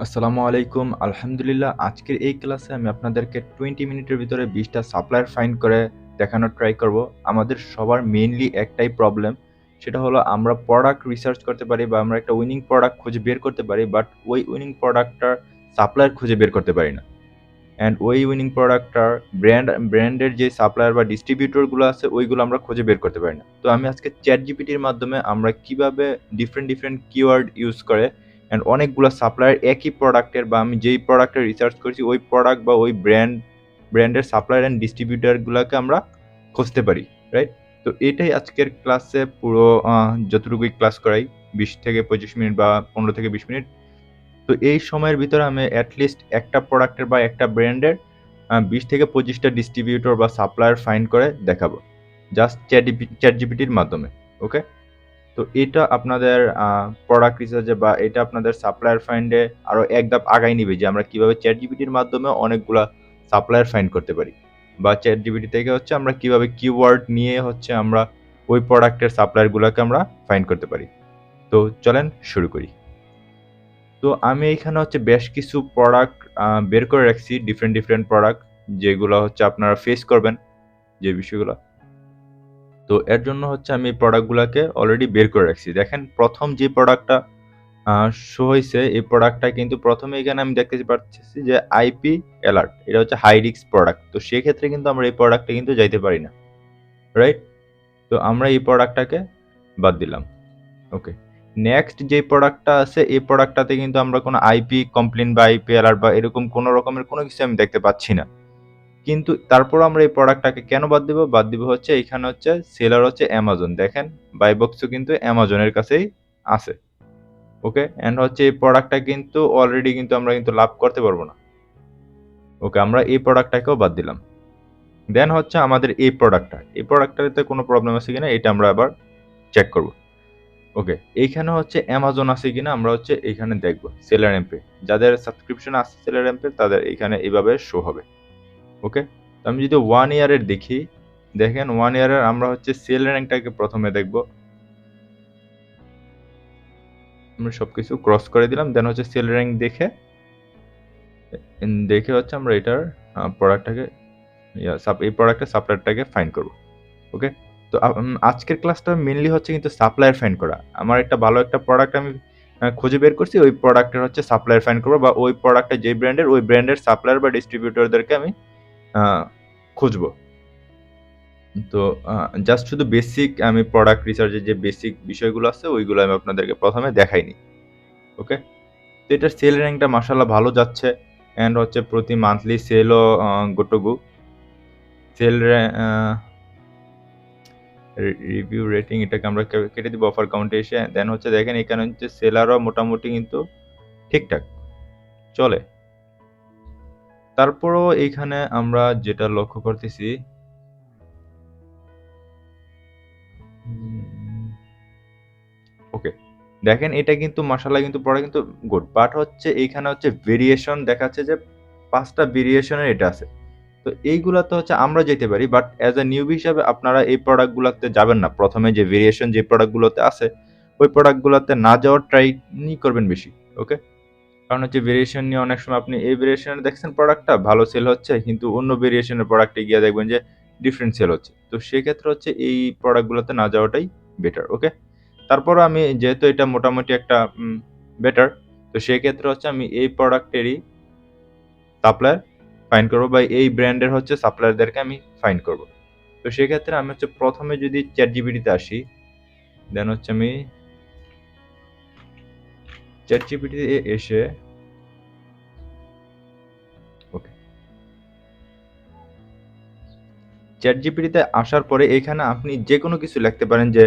আসসালামু আলাইকুম। আলহামদুলিল্লাহ আজকের এই ক্লাসে আমি আপনাদেরকে 20 মিনিটের ভিতরে ২০ টা সাপ্লায়ার ফাইন্ড করে দেখানোর ট্রাই করব। আমাদের সবার মেইনলি একটাই প্রবলেম, সেটা হলো আমরা প্রোডাক্ট রিসার্চ করতে পারি বা আমরা একটা উইনিং প্রোডাক্ট খুঁজে বের করতে পারি, বাট ওই উইনিং প্রোডাক্টটার সাপ্লায়ার খুঁজে বের করতে পারি না। অ্যান্ড ওই উইনিং প্রোডাক্টটার ব্র্যান্ডের যে সাপ্লায়ার বা ডিস্ট্রিবিউটর গুলো আছে ওইগুলো আমরা খুঁজে বের করতে পারি না। তো আমি আজকে চ্যাটজিপিটির মাধ্যমে আমরা কিভাবে ডিফারেন্ট কিওয়ার্ড ইউজ করে অ্যান্ড অনেকগুলা সাপ্লায়ার একই প্রোডাক্টের বা আমি যেই প্রোডাক্টের রিসার্চ করছি ওই প্রোডাক্ট বা ওই ব্র্যান্ডের সাপ্লায়ার অ্যান্ড ডিস্ট্রিবিউটর গুলাকে আমরা খুঁজতে পারি, রাইট? তো এটাই আজকের ক্লাসে পুরো যতটুকুই ক্লাস করাই ২০ থেকে ২৫ মিনিট বা ১৫ থেকে ২০ মিনিট। তো এই সময়ের ভিতরে আমি অ্যাটলিস্ট একটা প্রোডাক্টের বা একটা ব্র্যান্ডের ২০ থেকে ২৫ টা ডিস্ট্রিবিউটর বা সাপ্লায়ার ফাইন্ড করে দেখাবো। জাস্ট চ্যাটজিপিটির মাধ্যমে। ওকে? তো এটা আপনাদের প্রোডাক্ট রিসার্চে বা এটা আপনাদের সাপ্লায়ার ফাইন্ডে আরো এক ধাপ আগায় নিবে যে আমরা কিভাবে চ্যাটজিপিটির মাধ্যমে অনেকগুলা সাপ্লায়ার ফাইন্ড করতে পারি। বা চ্যাটজিপিটি থেকে হচ্ছে আমরা কিভাবে কিওয়ার্ড নিয়ে হচ্ছে আমরা ওই প্রোডাক্টের সাপ্লায়ার গুলাকে আমরা ফাইন্ড করতে পারি। তো চলেন শুরু করি। তো আমি এখানে হচ্ছে বেশ কিছু প্রোডাক্ট বের করে রাখছি, ডিফারেন্ট প্রোডাক্ট যেগুলো হচ্ছে আপনারা ফেস করবেন যে বিষয়গুলো। তো এর জন্য হচ্ছে আমি এই প্রোডাক্টগুলোকে অলরেডি বের করে রাখছি। দেখেন প্রথম যে প্রোডাক্টটা শো হইছে এই প্রোডাক্টটা কিন্তু প্রথমে এখানে আমি দেখতে পাচ্ছি যে আইপি অ্যালার্ট। এটা হচ্ছে হাই রিস্ক প্রোডাক্ট। তো সেক্ষেত্রে কিন্তু আমরা এই প্রোডাক্টে কিন্তু যাইতে পারি না। রাইট? তো আমরা এই প্রোডাক্টটাকে বাদ দিলাম। ওকে। নেক্সট যে প্রোডাক্টটা আছে এই প্রোডাক্টটাতে কিন্তু আমরা কোনো আইপি কমপ্লেইন বা আইপি অ্যালার্ট বা এরকম কোনো রকমের কোনো কিছু আমি দেখতে পাচ্ছি না। কিন্তু তারপরও আমরা এই প্রোডাক্টটাকে কেন বাদ দিব? বাদ দিব হচ্ছে এখানে হচ্ছে সেলার হচ্ছে অ্যামাজন। দেখেন বাই বক্সও কিন্তু অ্যামাজনের কাছেই আছে। ওকে? অ্যান্ড হচ্ছে এই প্রোডাক্টটা কিন্তু অলরেডি কিন্তু আমরা কিন্তু লাভ করতে পারবো না। ওকে, আমরা এই প্রোডাক্টটাকেও বাদ দিলাম। দেন হচ্ছে আমাদের এই প্রোডাক্টটা। এই প্রোডাক্টটাতে কোনো প্রবলেম আছে কিনা এটা আমরা আবার চেক করব। ওকে, এইখানে হচ্ছে অ্যামাজন আছে কিনা আমরা হচ্ছে এইখানে দেখব সেলার এমপে। যাদের সাবস্ক্রিপশন আছে সেলার এমপে তাদের এখানে এইভাবে শো হবে। ওকে, তো আমি যদি 1 ইয়ারের দেখি, দেখেন 1 ইয়ারের আমরা হচ্ছে সেল র্যাঙ্কটাকে প্রথমে দেখব। আমরা সবকিছু ক্রস করে দিলাম, দেন হচ্ছে সেল র্যাঙ্ক দেখে দেখে হচ্ছে আমরা এটার প্রোডাক্টটাকে এই প্রোডাক্টের সাপ্লায়ারটাকে ফাইন্ড করব। ওকে, তো আজকের ক্লাসটা মেনলি হচ্ছে কিন্তু সাপ্লায়ার ফাইন্ড করা। আমার একটা ভালো একটা প্রোডাক্ট আমি খুঁজে বের করছি, ওই প্রোডাক্টের হচ্ছে সাপ্লায়ার ফাইন্ড করবো বা ওই প্রোডাক্টটা যে ব্র্যান্ডের ওই ব্র্যান্ডের সাপ্লায়ার বা ডিস্ট্রিবিউটরদেরকে আমি খুঁজবো। তো জাস্ট শুধু বেসিক আমি প্রোডাক্ট রিসার্চের যে বেসিক বিষয়গুলো আছে ওইগুলো আমি আপনাদেরকে প্রথমে দেখাইনি। ওকে, তো এটার সেল র্যাঙ্কটা মাশাআল্লাহ ভালো যাচ্ছে অ্যান্ড হচ্ছে প্রতি মান্থলি সেলও গোটুগু সেল রিভিউ রেটিং এটাকে আমরা কেটে দিব অফার কাউন্টে এসে। দেন হচ্ছে দেখেন এখানে হচ্ছে সেলারও মোটামুটি কিন্তু ঠিকঠাক চলে। তারপরও এইখানে আমরা যেটা লক্ষ্য করতেছি, ওকে, দেখেন এটা কিন্তু মাশাআল্লাহ কিন্তু পড়া কিন্তু গুড, বাট হচ্ছে এইখানে হচ্ছে ভেরিয়েশন দেখাচ্ছে যে 5টা ভেরিয়েশনের এটা আছে। তো এইগুলা তো হচ্ছে আমরা যেতে পারি, বাট অ্যাজ এ নিউবি হিসাবে আপনারা এই প্রোডাক্টগুলোতে যাবেন না। প্রথমে যে ভেরিয়েশন যে প্রোডাক্টগুলোতে আছে ওই প্রোডাক্টগুলোতে না যাওয়ার ট্রাই করবেন বেশি। ওকে, কারণ হচ্ছে ভেরিয়েশন নিয়ে অনেক সময় আপনি এই ভেরিয়েশনে দেখছেন প্রোডাক্টটা ভালো সেল হচ্ছে, কিন্তু অন্য ভেরিয়েশনের প্রোডাক্টে গিয়ে দেখবেন যে ডিফারেন্ট সেল হচ্ছে। তো সেক্ষেত্রে হচ্ছে এই প্রোডাক্টগুলোতে না যাওয়াটাই বেটার। ওকে, তারপরও আমি যেহেতু এটা মোটামুটি একটা বেটার, তো সেক্ষেত্রে হচ্ছে আমি এই প্রোডাক্টেরই সাপ্লায়ার ফাইন্ড করবো বা এই ব্র্যান্ডের হচ্ছে সাপ্লায়ারদেরকে আমি ফাইন্ড করব। তো সেক্ষেত্রে আমি হচ্ছে প্রথমে যদি চ্যাট জিপিটিতে আসি, দেন হচ্ছে আমি চ্যাট জিপিটিতে এসে, ওকে, চ্যাট জিপিটিতে আসার পরে এখানে আপনি যে কোনো কিছু লিখতে পারেন যে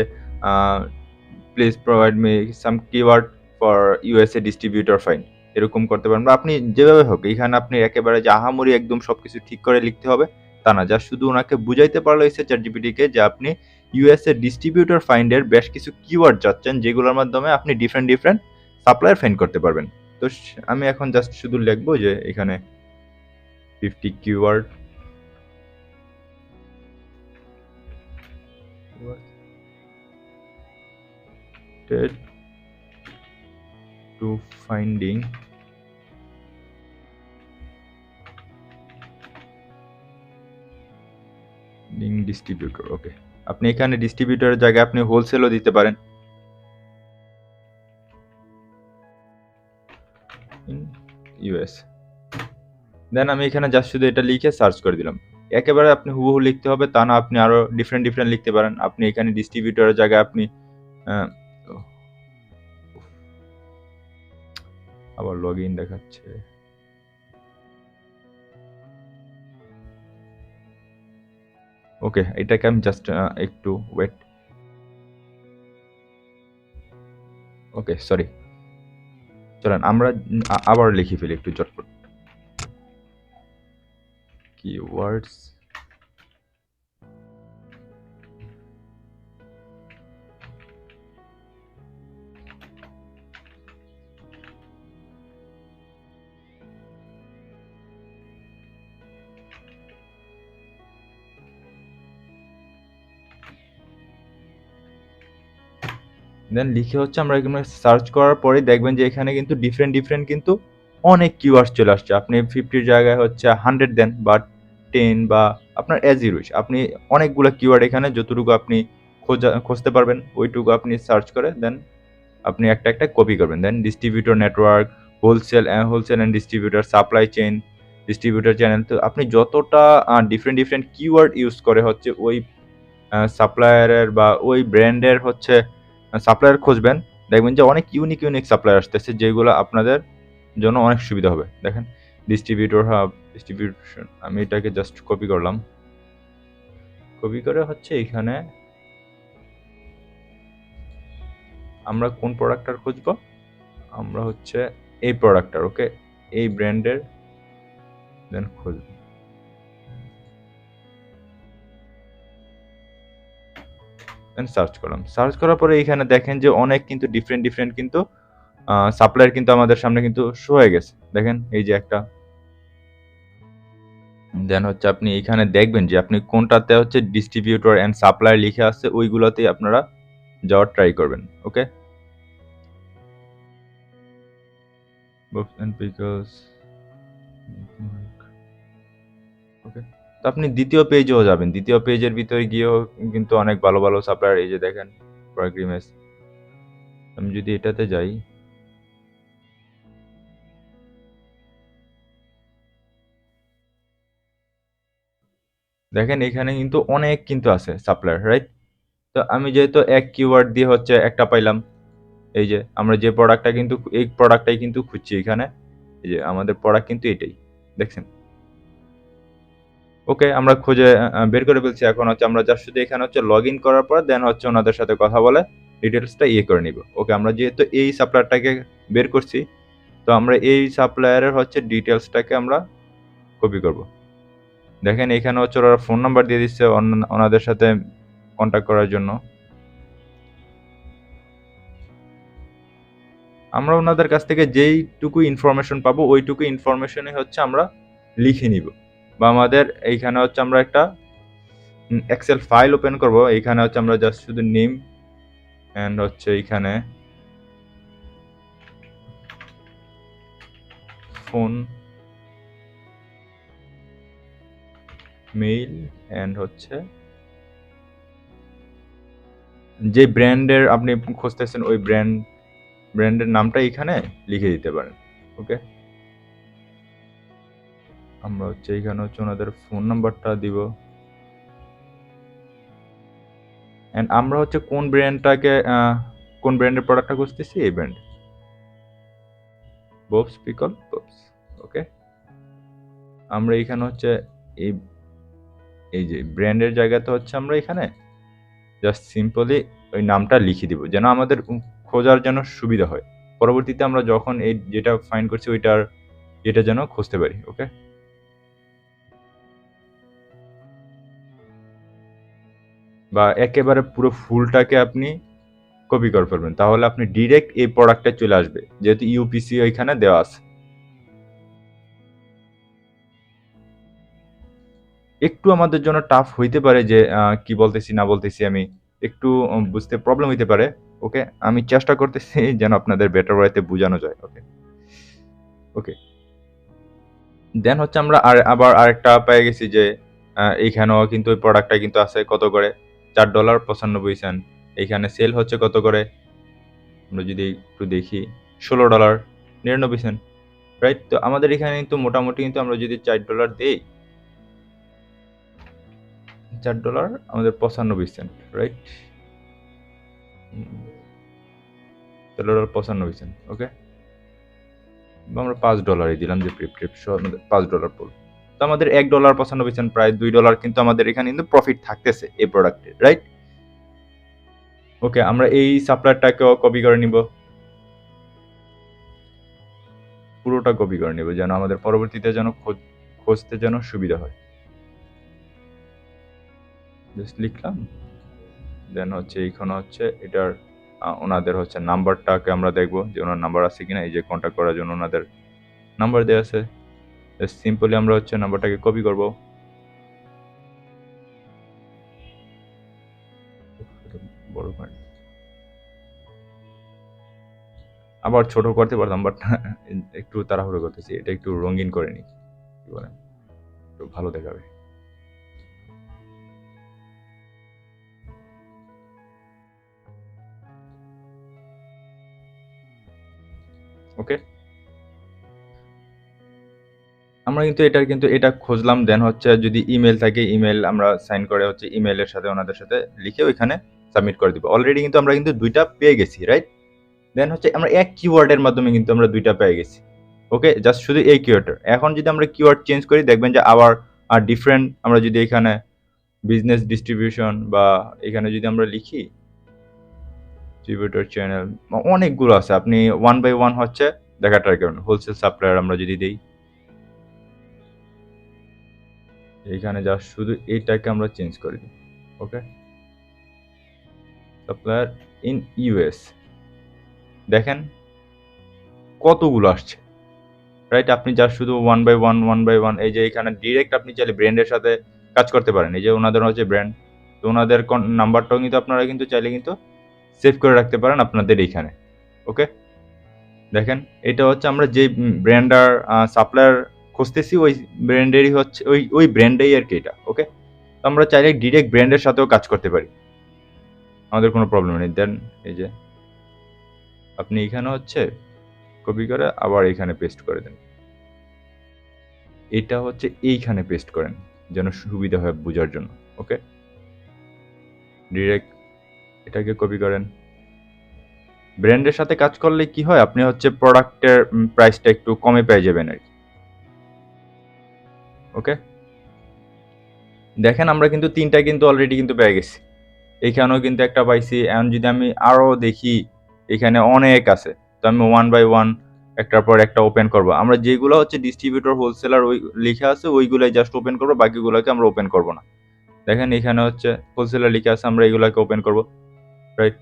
please provide me some keyword for USA distributor find, এরকম করতে পারেন বা আপনি যেভাবে হোক। এখানে আপনি একেবারে যে আহামরি একদম সবকিছু ঠিক করে লিখতে হবে তা না, যা শুধু ওনাকে বুঝাইতে পারলে হয়েছে চ্যাট জিপিটিকে যে আপনি ইউএসএ ডিস্ট্রিবিউটর ফাইন্ডের বেশ কিছু কিওয়ার্ড চাচ্ছেন যেগুলোর মাধ্যমে আপনি ডিফারেন্ট সাপ্লায়ার ফাইন্ড করতে পারবেন। তো আমি এখন জাস্ট শুধু লিখবো যে এখানে 50 keyword to finding link distributor, okay. আপনি এখানে ডিস্ট্রিবিউটরের জায়গায় আপনি হোলসেলও দিতে পারেন, ইন ইউএস। দেন আমি এখানে জাস্ট শুধু এটা লিখে সার্চ করে দিলাম। একেবারে আপনি হুবহু লিখতে হবে তা না, আপনি আরো ডিফারেন্ট লিখতে পারেন। আপনি এখানে ডিস্ট্রিবিউটরের জায়গায় আপনি আবার লগ ইন দেখাচ্ছে। ওকে, এটাকে আমি জাস্ট একটু ওয়েট। ওকে, সরি, চলেন আমরা আবার লিখে ফেলি একটু চটপট। কিওয়ার্ডস, দেন লিখে হচ্ছে আমরা এখানে সার্চ করার পরে দেখবেন যে এখানে কিন্তু ডিফারেন্ট কিন্তু অনেক কিওয়ার্ডস চলে আসছে। আপনি 50 জায়গায় হচ্ছে 100 দেন বা 10 বা আপনার অ্যাজ ইউ উইশ। আপনি অনেকগুলো কিওয়ার্ড এখানে যতটুকু আপনি খুঁজতে পারবেন ওইটুকু আপনি সার্চ করে দেন আপনি একটা কপি করবেন। Then distributor network, wholesale and distributor, supply chain, distributor channel. তো আপনি যতটা ডিফারেন্ট কিওয়ার্ড ইউজ করে হচ্ছে ওই সাপ্লায়ারের বা ওই ব্র্যান্ডের হচ্ছে সাপ্লায়ার খুঁজবেন, দেখবেন যে অনেক ইউনিক সাপ্লায়ার আসতেছে যেগুলো আপনাদের জন্য অনেক সুবিধা হবে। দেখেন ডিস্ট্রিবিউটর হাব, ডিস্ট্রিবিউশন, আমি এটাকে জাস্ট কপি করলাম। কপি করে হচ্ছে এখানে আমরা কোন প্রোডাক্টটার খুঁজব, আমরা হচ্ছে এই প্রোডাক্টটার, ওকে, এই ব্র্যান্ডের দেন খুঁজব। দেন সার্চ করলাম, সার্চ করার পরে এখানে দেখেন যে অনেক কিন্তু ডিফারেন্ট কিন্তু সাপ্লায়ার কিন্তু আমাদের সামনে কিন্তু শো হয়ে গেছে। দেখেন এই যে একটা। দেন হচ্ছে আপনি এখানে দেখবেন যে আপনি কোনটাতে হচ্ছে ডিস্ট্রিবিউটর অ্যান্ড সাপ্লায়ার লিখে আছে ওইগুলোতেই আপনারা যাওয়ার ট্রাই করবেন, ওকে। বুকস এন্ড পিকলস, ওকে। তো আপনি দ্বিতীয় পেজেও যাবেন, দ্বিতীয় পেজের ভিতরে গিয়েও কিন্তু অনেক ভালো সাপ্লায়ার, এই যে দেখেন প্রোগ্রামেস। আমি যদি এটাতে যাই, দেখেন এখানে কিন্তু অনেক কিন্তু আছে সাপ্লায়ার, রাইট। তো আমি যেহেতু এক কিওয়ার্ড দিয়ে হচ্ছে একটা পাইলাম, এই যে আমরা যে প্রোডাক্টটা কিন্তু এই প্রোডাক্টটাই কিন্তু খুঁজছি এখানে, এই যে আমাদের প্রোডাক্ট কিন্তু এটাই, দেখছেন। ওকে, আমরা খুঁজে বের করে ফেলছি। এখন হচ্ছে আমরা জাস্ট শুধু এখানে হচ্ছে লগ ইন করার পর দেন হচ্ছে ওনাদের সাথে কথা বলে ডিটেলসটা করে নিব। ওকে, আমরা যেহেতু এই সাপ্লায়ারটাকে বের করছি, তো আমরা এই সাপ্লায়ারের হচ্ছে ডিটেলসটাকে আমরা কপি করব। দেখেন এখানে হচ্ছে ওরা ফোন নাম্বার দিয়ে দিচ্ছে ওনাদের সাথে কন্ট্যাক্ট করার জন্য। আমরা ওনাদের কাছ থেকে যেইটুকু ইনফরমেশন পাবো ওইটুকু ইনফরমেশনই হচ্ছে আমরা লিখে নিব, বা আমাদের এইখানে হচ্ছে আমরা একটা এক্সেল ফাইল ওপেন করব। এইখানে হচ্ছে আমরা জাস্ট শুধু নেম এন্ড হচ্ছে এইখানে ফোন, মেইল এন্ড হচ্ছে যে ব্র্যান্ডের আপনি খুঁজতেছেন ওই ব্র্যান্ডের নামটা এখানে লিখে দিতে পারেন, ওকে। আমরা হচ্ছে এখানে হচ্ছে ওনাদের ফোন নাম্বারটা দিব এন্ড আমরা হচ্ছে কোন ব্র্যান্ডের প্রোডাক্টটা খুঁজতেছি, এই ব্র্যান্ড ববস পিকল ববস, ওকে। আমরা এখানে হচ্ছে এই এই যে ব্র্যান্ডের জায়গাতে হচ্ছে আমরা এখানে জাস্ট সিম্পলি ওই নামটা লিখে দিব যেন আমাদের খোঁজার জন্য সুবিধা হয়। পরবর্তীতে আমরা যখন এই যেটা ফাইন্ড করছি ওইটার এটা যেন খুঁজতে পারি, ওকে। বা একেবারে পুরো ফুলটাকে আপনি কপি করে ফেলবেন, তাহলে আপনি ডিরেক্ট এই প্রোডাক্টে চলে আসবে যেহেতু ইউপিসি ওইখানে দেওয়া আছে। একটু আমাদের জন্য টাফ হইতে পারে যে কি বলতেছি না বলতেছি, আমি একটু বুঝতে প্রবলেম হইতে পারে, ওকে। আমি চেষ্টা করতেছি যেন আপনাদের বেটার ওয়েতে বোঝানো যায়, ওকে। ওকে, দেন হচ্ছে আমরা আবার আরেকটা পেয়ে গেছি যে এইখানেও কিন্তু ওই প্রোডাক্টটা কিন্তু আছে কত করে, $4.95। এইখানে সেল হচ্ছে কত করে, আমরা যদি একটু দেখি, $16.99, রাইট? তো আমাদের এখানে কিন্তু মোটামুটি কিন্তু আমরা যদি $4 দিই, আমাদের 95 সেন্ট, রাইট? $4.95, ওকে। আমরা $5 দিলাম যে প্রিপসহ আমাদের $5 পড়ল। তো আমাদের $1.95, প্রায় $2 কিন্তু আমাদের এখানে কিন্তু প্রফিট থাকতেছে এই প্রোডাক্টে, রাইট? ওকে, আমরা এই সাপ্লায়ারটাকেও কপি করে নিব, পুরোটা কপি করে নিব যেন আমাদের পরবর্তীতে যেন খুঁজতে যেন সুবিধা হয়। জাস্ট লিখলাম, দেন হচ্ছে এইখানে হচ্ছে এটার ওনাদের হচ্ছে নাম্বারটাকে আমরা দেখবো যে ওনার নাম্বার আছে কিনা, এই যে কন্ট্যাক্ট করার জন্য ওনাদের নাম্বার দেওয়া আছে। সিম্পলি আমরা হচ্ছে নাম্বারটাকে কপি করব, বড় করে আবার ছোট করতে পারতাম, বাট একটু তাড়াহুড়ো করতেছি, এটা একটু রঙিন করে নিই, কি বলেন, একটু ভালো দেখাবে। ওকে, আমরা কিন্তু এটা খুঁজলাম, দেন হচ্ছে যদি ইমেল থাকে, ইমেল আমরা সাইন করে হচ্ছে ইমেলের সাথে ওনাদের সাথে লিখে ওইখানে সাবমিট করে দিব। অলরেডি কিন্তু আমরা কিন্তু দুইটা পেয়ে গেছি, রাইট? দেন হচ্ছে আমরা এক কিওয়ার্ডের মাধ্যমে কিন্তু আমরা দুইটা পেয়ে গেছি। ওকে, জাস্ট শুধু এই কিওয়ার্ডের। এখন যদি আমরা কিওয়ার্ড চেঞ্জ করি, দেখবেন যে আবার ডিফারেন্ট, আমরা যদি এখানে বিজনেস ডিস্ট্রিবিউশন বা এখানে যদি আমরা লিখি ডিস্ট্রিবিউটর চ্যানেল, অনেকগুলো আছে, আপনি ওয়ান বাই ওয়ান হচ্ছে দেখা ট্রাই করুন। হোলসেল সাপ্লায়ার আমরা যদি দিই, এইখানে জাস্ট শুধু এইটাকে আমরা চেঞ্জ করে দিই। ওকে, সাপ্লায়ার ইন ইউএস, দেখেন কতগুলো আসছে, রাইট? আপনি জাস্ট শুধু ওয়ান বাই ওয়ান, এই যে এখানে ডিরেক্ট আপনি চাইলে ব্র্যান্ডের সাথে কাজ করতে পারেন। এই যে ওনাদের হচ্ছে ব্র্যান্ড, তো ওনাদের নাম্বারটাও কিন্তু আপনারা কিন্তু চাইলে কিন্তু সেভ করে রাখতে পারেন আপনাদের এইখানে। ওকে, দেখেন এটা হচ্ছে আমরা যে ব্র্যান্ডার সাপ্লায়ার খুঁজতেছি, ওই ব্র্যান্ডেরই হচ্ছে ওই ব্র্যান্ডেই আর কি এটা। ওকে, তো আমরা চাইলে ডিরেক্ট ব্র্যান্ডের সাথেও কাজ করতে পারি, আমাদের কোনো প্রবলেম নেই। দেন এই যে আপনি এখানে হচ্ছে কপি করে আবার এইখানে পেস্ট করে দেন, এটা হচ্ছে এইখানে পেস্ট করেন যেন সুবিধা হয় বোঝার জন্য। ওকে, ডিরেক্ট এটাকে কপি করেন। ব্র্যান্ডের সাথে কাজ করলে কি হয়, আপনি হচ্ছে প্রোডাক্টের প্রাইসটা একটু কমে পেয়ে যাবেন আর কি। ওকে, দেখেন আমরা কিন্তু তিনটা কিন্তু অলরেডি কিন্তু পেয়ে গেছি, এইখানেও কিন্তু একটা পাইছি। এখন যদি আমি আরও দেখি, এখানে অনেক আছে, তো আমি ওয়ান বাই ওয়ান একটার পর একটা ওপেন করব। আমরা যেগুলো হচ্ছে ডিস্ট্রিবিউটর হোলসেলার ওই লেখা আছে ওইগুলাই জাস্ট ওপেন করবো, বাকিগুলোকে আমরা ওপেন করব না। দেখেন এখানে হচ্ছে হোলসেলার লেখা আছে, আমরা এগুলোকে ওপেন করব, রাইট?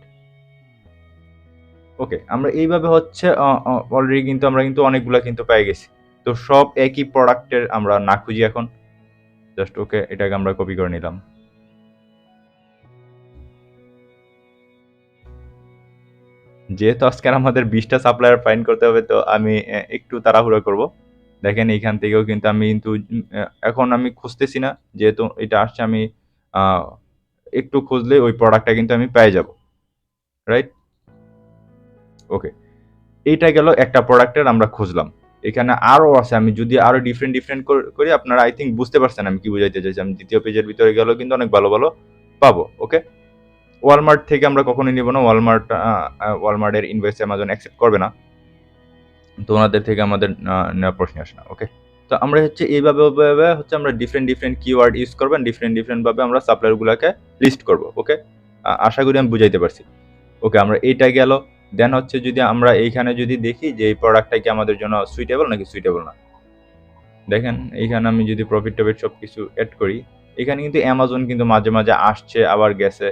ওকে, আমরা এইভাবে হচ্ছে অলরেডি কিন্তু আমরা কিন্তু অনেকগুলো কিন্তু পেয়ে গেছি। তো সব একই প্রোডাক্টের আমরা না খুঁজি এখন, জাস্ট ওকে এটাকে আমরা কপি করে নিলাম। যেহেতু আজকে আমাদের 20টা সাপ্লায়ার ফাইন্ড করতে হবে, তো আমি একটু তাড়াহুড়ো করব। দেখেন এইখান থেকেও কিন্তু আমি কিন্তু এখন আমি খুঁজতেছি না, যেহেতু এটা আসছে, আমি একটু খুঁজলে ওই প্রোডাক্টটা কিন্তু আমি পেয়ে যাব, রাইট? ওকে, এইটা গেল একটা প্রোডাক্টের আমরা খুঁজলাম। এখানে আরো আছে, আমি যদি আরো ডিফারেন্ট করি, আপনারা আই থিঙ্ক বুঝতে পারছেন আমি কি বুঝাইতে চাইছি। আমি দ্বিতীয় পেজের ভিতরে গেলেও কিন্তু অনেক ভালো ভালো পাবো। ওকে, ওয়ালমার্ট থেকে আমরা কখনোই নিব না, ওয়ালমার্টের ইনভয়েস অ্যামাজন অ্যাকসেপ্ট করবে না, তো ওনাদের থেকে আমাদের নেওয়ার প্রশ্ন আসে না। ওকে, তো আমরা হচ্ছে এইভাবে হচ্ছে আমরা ডিফারেন্ট কিওয়ার্ড ইউজ করবেন, ডিফারেন্ট ভাবে আমরা সাপ্লায়ারগুলোকে লিস্ট করব। ওকে, আশা করি আমি বুঝাইতে পারছি। ওকে, আমরা এইটা গেল। দেন হচ্ছে যদি আমরা এইখানে যদি দেখি যে এই প্রোডাক্টটা কি আমাদের জন্য সুইটেবল নাকি সুইটেবল না, দেখেন এইখানে আমি যদি প্রফিট টফিট সব কিছু অ্যাড করি, এখানে কিন্তু অ্যামাজন কিন্তু মাঝে মাঝে আসছে আবার গেছে।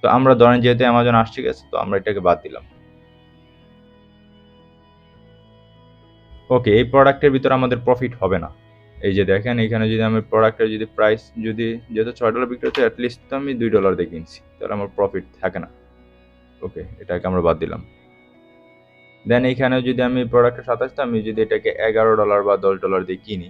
তো আমরা ধরেন যেহেতু অ্যামাজন আসছে গেছে, তো আমরা এটাকে বাদ দিলাম। ওকে, এই প্রোডাক্টের ভিতরে আমাদের প্রফিট হবে না। এই যে দেখেন এখানে যদি আমি প্রোডাক্টের যদি প্রাইস যদি যেহেতু $6 বিক্রি হচ্ছে, অ্যাটলিস্ট তো আমি $2 দিয়ে কিনছি, তাহলে আমার প্রফিট থাকে না। ওকে, এটাকে আমরা বাদ দিলাম। দেন এইখানে যদি আমি প্রোডাক্টের 27টা, আমি যদি এটাকে $11 বা $10 দিয়ে কিনি,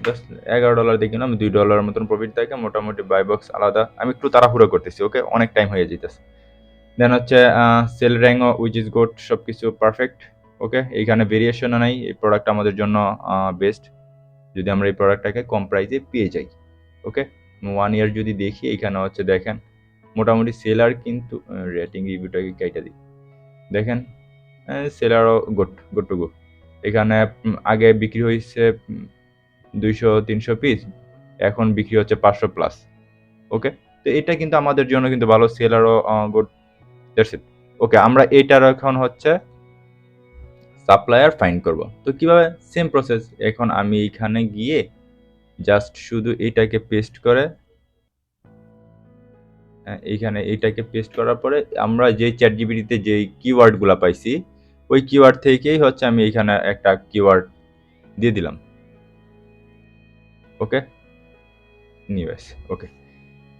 জাস্ট $11 দিয়ে কিনলাম, $2 মতন প্রফিট থাকে, মোটামুটি বাই বক্স আলাদা। আমি একটু তাড়াহুড়ো করতেছি, ওকে, অনেক টাইম হয়ে যেতেছে। দেন হচ্ছে সেল র্যাঙ্কও উইচ ইজ গুড, সব কিছু পারফেক্ট, ওকে। এইখানে ভেরিয়েশনও নাই, এই প্রোডাক্ট আমাদের জন্য বেস্ট যদি আমরা এই প্রোডাক্টটাকে কম প্রাইসে পেয়ে যাই, ওকে। 1 ইয়ার যদি দেখি, এইখানে হচ্ছে দেখেন মোটামুটি সেলার কিন্তু রেটিং রিভিউটাকে কেটে দিই, দেখেন সেলারও গুড গুড টু গো। এখানে আগে বিক্রি হয়েছে 200-300 পিস, এখন বিক্রি হচ্ছে 500 প্লাস, ওকে। তো এটা কিন্তু আমাদের জন্য কিন্তু ভালো, সেলারও গুড, দ্যাটস ইট, ওকে। আমরা এটার এখন হচ্ছে সাপ্লায়ার ফাইন্ড করব। তো কিভাবে? Same process. এখন আমি এখানে গিয়ে জাস্ট শুধু এটাকে পেস্ট করে এইখানে এইটাকে পেস্ট করার পরে আমরা যে চ্যাট জিপিটিতে যেই কিওয়ার্ডগুলো পাইছি ওই কিওয়ার্ড থেকেই হচ্ছে আমি এখানে একটা কিওয়ার্ড দিয়ে দিলাম, ওকে, নিউএস, ওকে।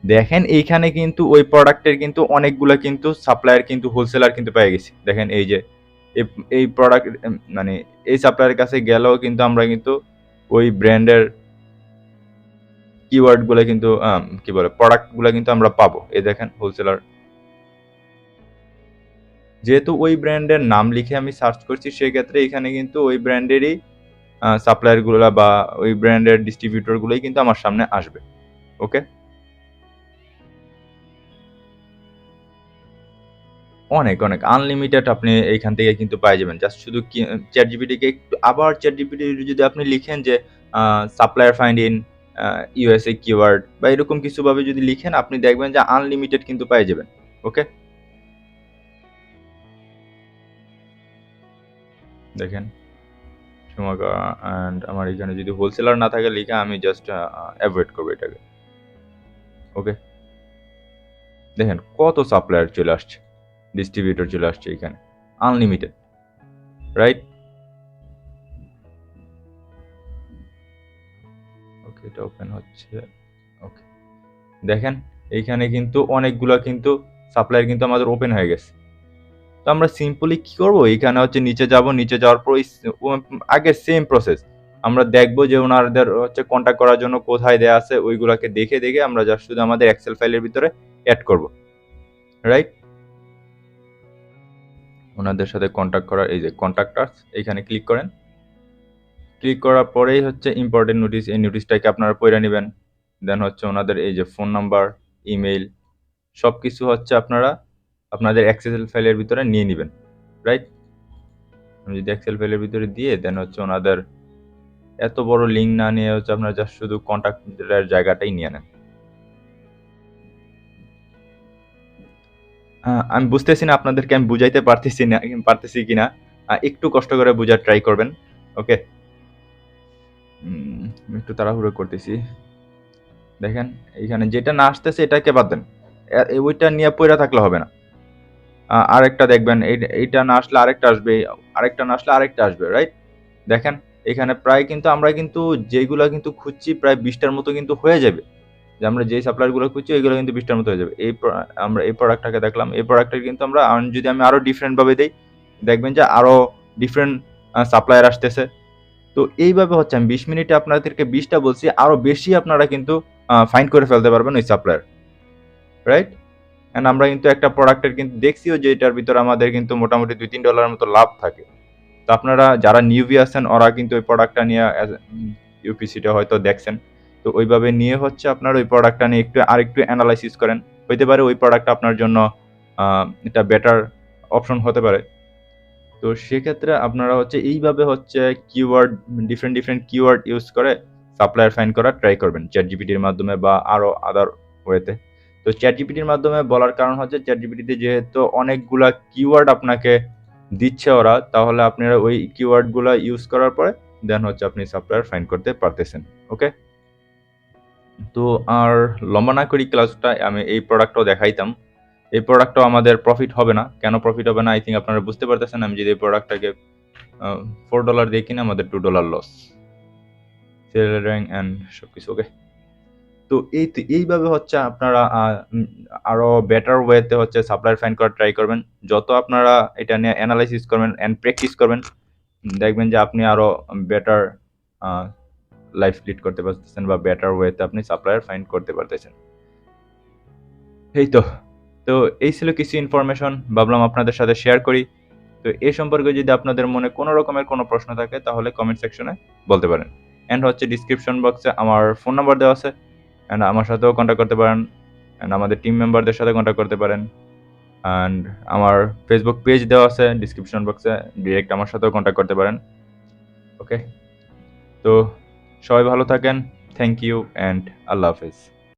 দেখেন এইখানে কিন্তু ওই প্রোডাক্টের কিন্তু অনেকগুলা কিন্তু সাপ্লায়ার কিন্তু হোলসেলার কিন্তু পেয়ে গেছি। দেখেন এই যে এই প্রোডাক্ট মানে এই সাপ্লায়ারের কাছে গেলেও কিন্তু আমরা কিন্তু ওই ব্র্যান্ডের কিওয়ার্ডগুলো কিন্তু কি বলে প্রোডাক্টগুলো কিন্তু আমরা পাবো। এই দেখেন হোলসেলার, যেহেতু ওই ব্র্যান্ডের নাম লিখে আমি সার্চ করছি সেক্ষেত্রে এখানে কিন্তু ওই ব্র্যান্ডেরই সাপ্লায়ারগুলো বা ওই ব্র্যান্ডের ডিস্ট্রিবিউটরগুলোই কিন্তু আমার সামনে আসবে, ওকে। অনেক অনেক আনলিমিটেড আপনি এইখান থেকে কিন্তু পেয়ে যাবেন। জাস্ট শুধু চ্যাট জিপিটিকে একটু আবার চ্যাট জিপিটি যদি আপনি লিখেন যে supplier find in USA keyword বা এরকম কিছুভাবে যদি লিখেন আপনি দেখবেন যে আনলিমিটেড কিন্তু পেয়ে যাবেন, ওকে। দেখেন সীমাকা অ্যান্ড আমার এখানে যদি হোলসেলার না থাকে লিখে আমি জাস্ট অ্যাভয়েড করবো এটাকে, ওকে। দেখেন কত সাপ্লায়ার চলে আসছে, ডিস্ট্রিবিউটর চলে আসছে এখানে আনলিমিটেড, রাইট? ওকে, এটা ওপেন হচ্ছে, ওকে। দেখেন এইখানে কিন্তু অনেকগুলো কিন্তু সাপ্লায়ার কিন্তু আমাদের ওপেন হয়ে গেছে। তো আমরা সিম্পলি কি করব, এখানে হচ্ছে নিচে যাব, নিচে যাওয়ার পর আগের সেম প্রসেস আমরা দেখবো যে ওনাদের হচ্ছে কন্ট্যাক্ট করার জন্য কোথায় দেয়া আছে ওইগুলাকে দেখে দেখে আমরা জাস্ট শুধু আমাদের এক্সেল ফাইলের ভিতরে অ্যাড করব, রাইট? ওনাদের সাথে কন্ট্যাক্ট করার এই যে কন্ট্যাক্টার্স এখানে ক্লিক করেন। ক্লিক করার পরেই হচ্ছে ইম্পর্টেন্ট নোটিস, এই নোটিসটাকে আপনারা পড়ে নেবেন। দেন হচ্ছে ওনাদের এই যে ফোন নাম্বার, ইমেইল সব কিছু হচ্ছে আপনারা আপনাদের এক্সেল ফাইলের ভিতরে নিয়ে নেবেন, রাইট? আমি যদি এক্সেল ফাইলের ভিতরে দিয়ে দেন হচ্ছে ওনাদের এত বড় লিঙ্ক না নিয়ে হচ্ছে আপনারা জাস্ট শুধু কন্ট্যাক্টের জায়গাটাই নিয়ে নেন। আমি বুঝতেছি না আপনাদেরকে আমি বুঝাইতে পারতেছি কিনা, একটু কষ্ট করে বোঝার ট্রাই করবেন, ওকে। আমি একটু তাড়াহুড়ো করতেছি। দেখেন এইখানে যেটা না আসতেছে এটাকে বাদ দেন, ওইটা নিয়ে পড়ে থাকলে হবে না। আরেকটা দেখবেন এইটা না আসলে আরেকটা আসবে, আরেকটা না আসলে আরেকটা আসবে, রাইট? দেখেন এখানে প্রায় কিন্তু আমরা কিন্তু যেগুলো কিন্তু খুঁজছি প্রায় 20টার মতো কিন্তু হয়ে যাবে, যে আমরা যেই সাপ্লায়ারগুলো খুঁজছি ওইগুলো কিন্তু 20টার মতো হয়ে যাবে। আমরা এই প্রোডাক্টটাকে দেখলাম, এই প্রোডাক্টটা কিন্তু আমরা যদি আমি আরো ডিফারেন্ট ভাবে দেই দেখবেন যে আরো ডিফারেন্ট সাপ্লায়ার আসতেছে। তো এইভাবে হচ্ছে আমি 20 মিনিটে আপনাদেরকে 20টা বলছি, আরো বেশি আপনারা কিন্তু ফাইন্ড করে ফেলতে পারবেন ওই সাপ্লায়ার, রাইট? এন্ড আমরা কিন্তু একটা প্রোডাক্টের কিন্তু দেখছিও যে এটার ভিতরে আমাদের কিন্তু মোটামুটি $2-3 মতো লাভ থাকে। তো আপনারা যারা নিউবি আছেন ওরা কিন্তু ওই প্রোডাক্টটা নিয়ে ইউপিসিটা হয়তো দেখছেন, তো ওইভাবে নিয়ে হচ্ছে আপনার ওই প্রোডাক্টটা নিয়ে একটু আরেকটু অ্যানালাইসিস করেন, হইতে পারে ওই প্রোডাক্টটা আপনার জন্য এটা বেটার অপশন হতে পারে। তো সেক্ষেত্রে আপনারা হচ্ছে এইভাবে হচ্ছে keyword different different keyword use করে সাপ্লায়ার ফাইন্ড করার ট্রাই করবেন চ্যাট জিপিটির মাধ্যমে বা আরো আদার ওয়েতে। তো চ্যাট জিপিটির মাধ্যমে বলার কারণ হচ্ছে চ্যাট জিপিটিতে যেহেতু অনেকগুলা কিওয়ার্ড আপনাকে দিচ্ছে ওরা, তাহলে আপনারা ওই কিওয়ার্ডগুলো ইউজ করার পরে দেন হচ্ছে আপনি সাপ্লায়ার ফাইন্ড করতে পারতেছেন, ওকে। তো আর লম্বা না করি ক্লাসটা, আমি এই প্রোডাক্টটাও দেখাইতাম। এই প্রোডাক্টটাও আমাদের প্রফিট হবে না। কেন প্রফিট হবে না আই থিঙ্ক আপনারা বুঝতে পারতেছেন। আমি যদি এই প্রোডাক্টটাকে $4 দিয়ে কিনে আমাদের $2 লস, সেল র্যাঙ্ক অ্যান্ড সবকিছু, ওকে। তো এইভাবে হচ্ছে আপনারা আরো বেটার ওয়েতে হচ্ছে সাপ্লায়ার ফাইন্ড করার ট্রাই করবেন। যত আপনারা এটা নিয়ে অ্যানালাইসিস করবেন অ্যান্ড প্র্যাকটিস করবেন দেখবেন যে আপনি আরো বেটার লাইফ লিড করতে পারতেছেন বা বেটার ওয়েতে আপনি সাপ্লায়ার ফাইন্ড করতে পারতেছেন। এই তো তো এই ছিল কিছু ইনফরমেশন, ভাবলাম আপনাদের সাথে শেয়ার করি। তো এ সম্পর্কে যদি আপনাদের মনে কোনো রকমের কোনো প্রশ্ন থাকে তাহলে কমেন্ট সেকশনে বলতে পারেন। অ্যান্ড হচ্ছে ডিসক্রিপশন বক্সে আমার ফোন নাম্বার দেওয়া আছে, অ্যান্ড আমার সাথেও কন্ট্যাক্ট করতে পারেন, অ্যান্ড আমাদের টিম মেম্বারদের সাথে কন্ট্যাক্ট করতে পারেন। অ্যান্ড আমার ফেসবুক পেজ দেওয়া আছে ডিসক্রিপশন বক্সে, ডিরেক্ট আমার সাথেও কন্ট্যাক্ট করতে পারেন। ওকে, তো সবাই ভালো থাকেন। থ্যাংক ইউ অ্যান্ড আল্লাহ হাফেজ।